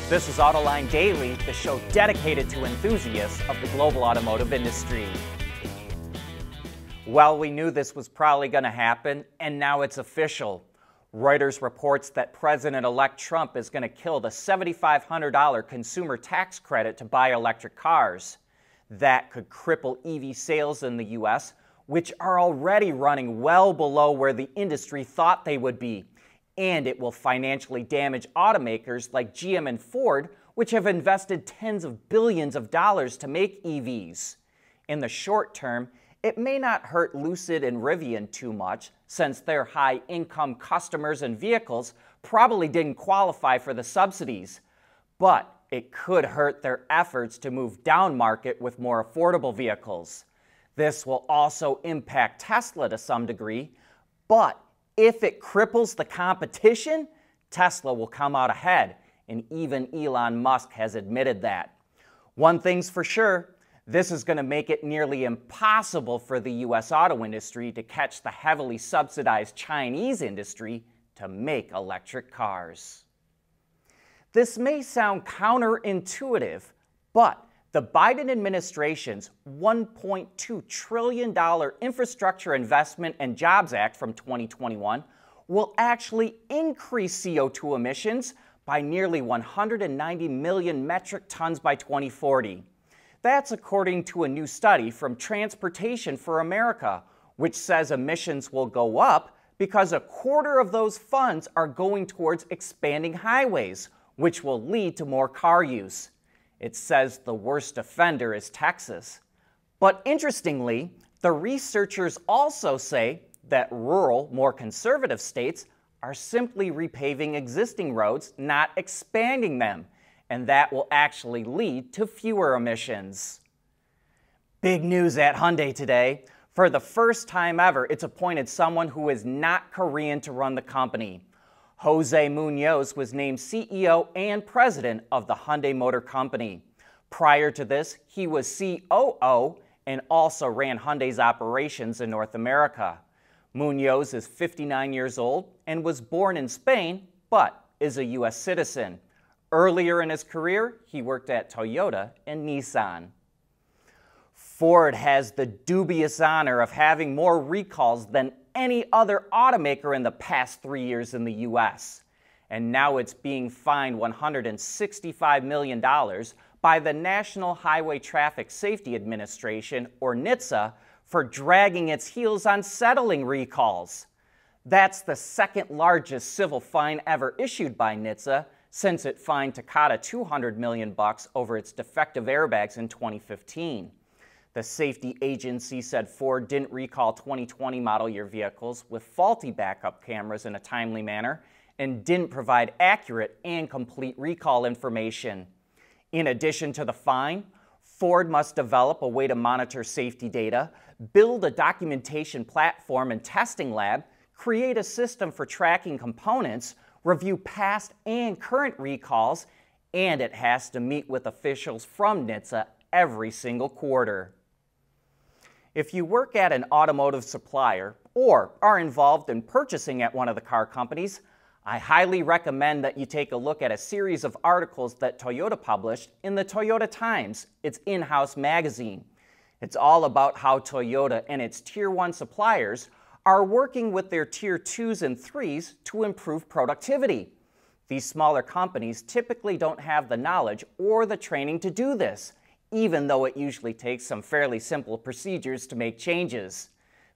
This is Autoline Daily, the show dedicated to enthusiasts of the global automotive industry. Well, we knew this was probably going to happen, and now it's official. Reuters reports that President-elect Trump is going to kill the $7,500 consumer tax credit to buy electric cars. That could cripple EV sales in the U.S., which are already running well below where the industry thought they would be. And it will financially damage automakers like GM and Ford, which have invested tens of billions of dollars to make EVs. In the short term, it may not hurt Lucid and Rivian too much, since their high-income customers and vehicles probably didn't qualify for the subsidies. But it could hurt their efforts to move down market with more affordable vehicles. This will also impact Tesla to some degree, but if it cripples the competition, Tesla will come out ahead, and even Elon Musk has admitted that. One thing's for sure, this is going to make it nearly impossible for the U.S. auto industry to catch the heavily subsidized Chinese industry to make electric cars. This may sound counterintuitive, but the Biden administration's $1.2 trillion Infrastructure Investment and Jobs Act from 2021 will actually increase CO2 emissions by nearly 190 million metric tons by 2040. That's according to a new study from Transportation for America, which says emissions will go up because a quarter of those funds are going towards expanding highways, which will lead to more car use. It says the worst offender is Texas. But interestingly, the researchers also say that rural, more conservative states are simply repaving existing roads, not expanding them, and that will actually lead to fewer emissions. Big news at Hyundai today. For the first time ever, it's appointed someone who is not Korean to run the company. Jose Munoz was named CEO and president of the Hyundai Motor Company. Prior to this, he was COO and also ran Hyundai's operations in North America. Munoz is 59 years old and was born in Spain, but is a U.S. citizen. Earlier in his career, he worked at Toyota and Nissan. Ford has the dubious honor of having more recalls than any other automaker in the past 3 years in the U.S. And now it's being fined $165 million by the National Highway Traffic Safety Administration, or NHTSA, for dragging its heels on settling recalls. That's the second largest civil fine ever issued by NHTSA, since it fined Takata $200 million over its defective airbags in 2015. The safety agency said Ford didn't recall 2020 model year vehicles with faulty backup cameras in a timely manner and didn't provide accurate and complete recall information. In addition to the fine, Ford must develop a way to monitor safety data, build a documentation platform and testing lab, create a system for tracking components, review past and current recalls, and it has to meet with officials from NHTSA every single quarter. If you work at an automotive supplier or are involved in purchasing at one of the car companies, I highly recommend that you take a look at a series of articles that Toyota published in the Toyota Times, its in-house magazine. It's all about how Toyota and its Tier 1 suppliers are working with their Tier 2s and 3s to improve productivity. These smaller companies typically don't have the knowledge or the training to do this, even though it usually takes some fairly simple procedures to make changes.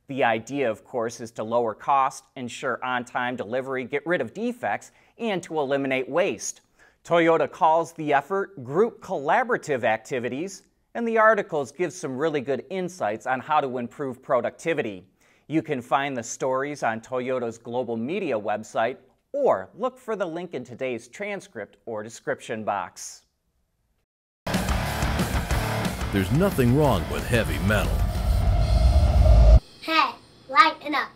The idea, of course, is to lower cost, ensure on-time delivery, get rid of defects, and to eliminate waste. Toyota calls the effort group collaborative activities, and the articles give some really good insights on how to improve productivity. You can find the stories on Toyota's global media website, or look for the link in today's transcript or description box. There's nothing wrong with heavy metal. Hey, lighten up.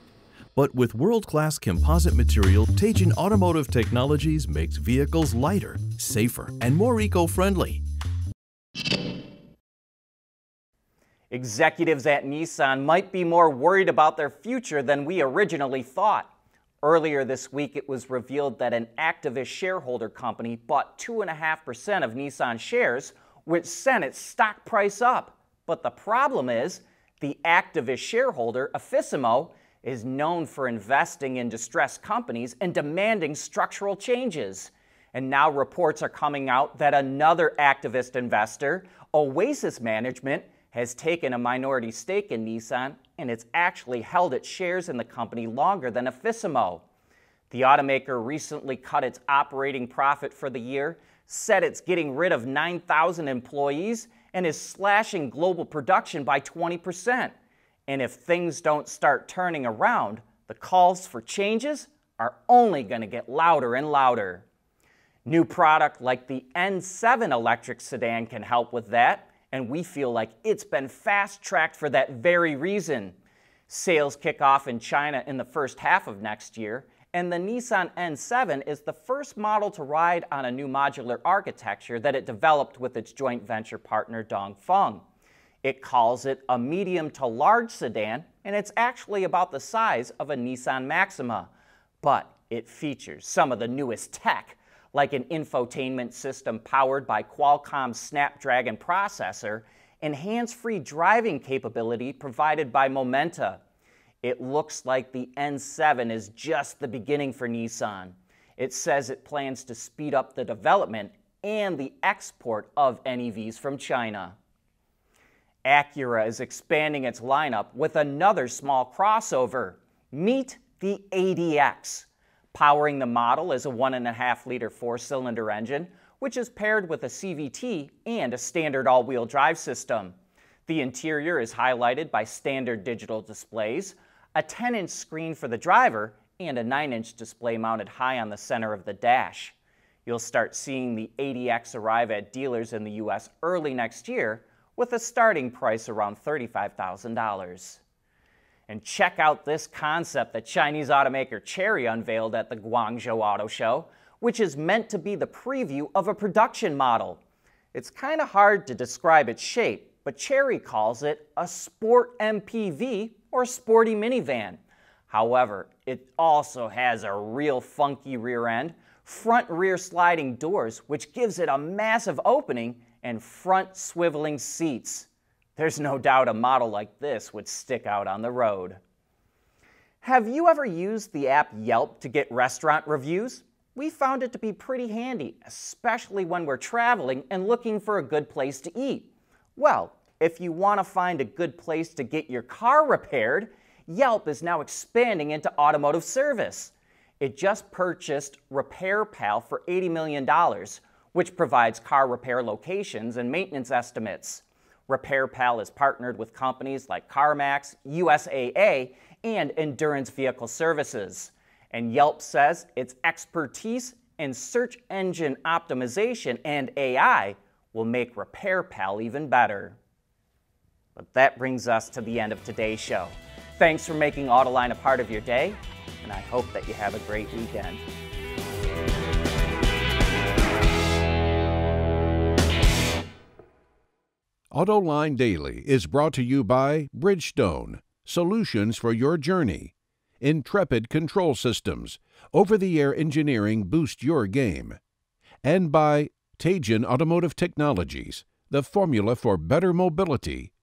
But with world-class composite material, Teijin Automotive Technologies makes vehicles lighter, safer, and more eco-friendly. Executives at Nissan might be more worried about their future than we originally thought. Earlier this week, it was revealed that an activist shareholder company bought 2.5% of Nissan shares, which sent its stock price up. But the problem is, the activist shareholder, Affissimo, is known for investing in distressed companies and demanding structural changes. And now reports are coming out that another activist investor, Oasis Management, has taken a minority stake in Nissan, and it's actually held its shares in the company longer than Affissimo. The automaker recently cut its operating profit for the year, said it's getting rid of 9,000 employees, and is slashing global production by 20%. And if things don't start turning around, the calls for changes are only going to get louder and louder. New product like the N7 electric sedan can help with that, and we feel like it's been fast-tracked for that very reason. Sales kick off in China in the first half of next year, and the Nissan N7 is the first model to ride on a new modular architecture that it developed with its joint venture partner Dongfeng. It calls it a medium to large sedan, and it's actually about the size of a Nissan Maxima. But it features some of the newest tech, like an infotainment system powered by Qualcomm's Snapdragon processor and hands-free driving capability provided by Momenta. It looks like the N7 is just the beginning for Nissan. It says it plans to speed up the development and the export of NEVs from China. Acura is expanding its lineup with another small crossover. Meet the ADX. Powering the model is a 1.5-liter four-cylinder engine, which is paired with a CVT and a standard all-wheel drive system. The interior is highlighted by standard digital displays, a 10-inch screen for the driver, and a 9-inch display mounted high on the center of the dash. You'll start seeing the ADX arrive at dealers in the U.S. early next year, with a starting price around $35,000. And check out this concept that Chinese automaker Chery unveiled at the Guangzhou Auto Show, which is meant to be the preview of a production model. It's kind of hard to describe its shape, but Chery calls it a sport MPV or sporty minivan. However, it also has a real funky rear end, front and rear sliding doors, which gives it a massive opening, and front swiveling seats. There's no doubt a model like this would stick out on the road. Have you ever used the app Yelp to get restaurant reviews? We found it to be pretty handy, especially when we're traveling and looking for a good place to eat. Well, if you want to find a good place to get your car repaired, Yelp is now expanding into automotive service. It just purchased RepairPal for $80 million, which provides car repair locations and maintenance estimates. RepairPal is partnered with companies like CarMax, USAA, and Endurance Vehicle Services. And Yelp says its expertise in search engine optimization and AI will make RepairPal even better. But that brings us to the end of today's show. Thanks for making Autoline a part of your day, and I hope that you have a great weekend. Autoline Daily is brought to you by Bridgestone, solutions for your journey. Intrepid Control Systems, over-the-air engineering boost your game. And by Teijin Automotive Technologies, the formula for better mobility.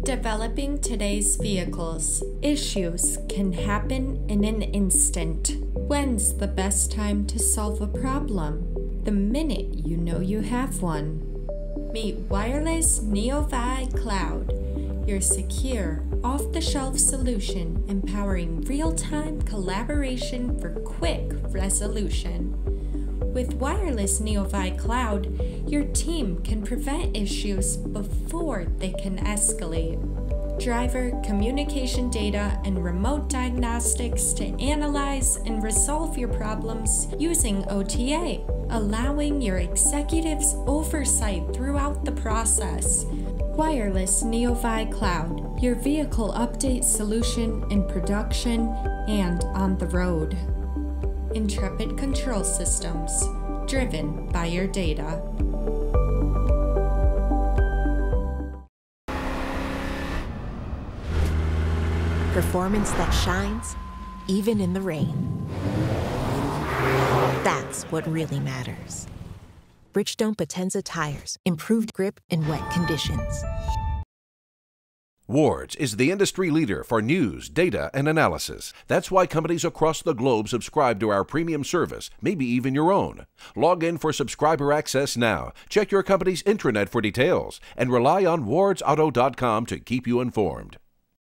Developing today's vehicles. Issues can happen in an instant. When's the best time to solve a problem? The minute you know you have one. Meet Wireless Neovi Cloud, your secure, off-the-shelf solution empowering real-time collaboration for quick resolution. With Wireless Neovi Cloud, your team can prevent issues before they can escalate. Driver communication data and remote diagnostics to analyze and resolve your problems using OTA, allowing your executives oversight throughout the process. Wireless Neovi Cloud, your vehicle update solution in production and on the road. Intrepid Control Systems, driven by your data. Performance that shines, even in the rain. That's what really matters. Bridgestone Potenza tires, improved grip in wet conditions. Ward's is the industry leader for news, data, and analysis. That's why companies across the globe subscribe to our premium service, maybe even your own. Log in for subscriber access now. Check your company's intranet for details and rely on wardsauto.com to keep you informed.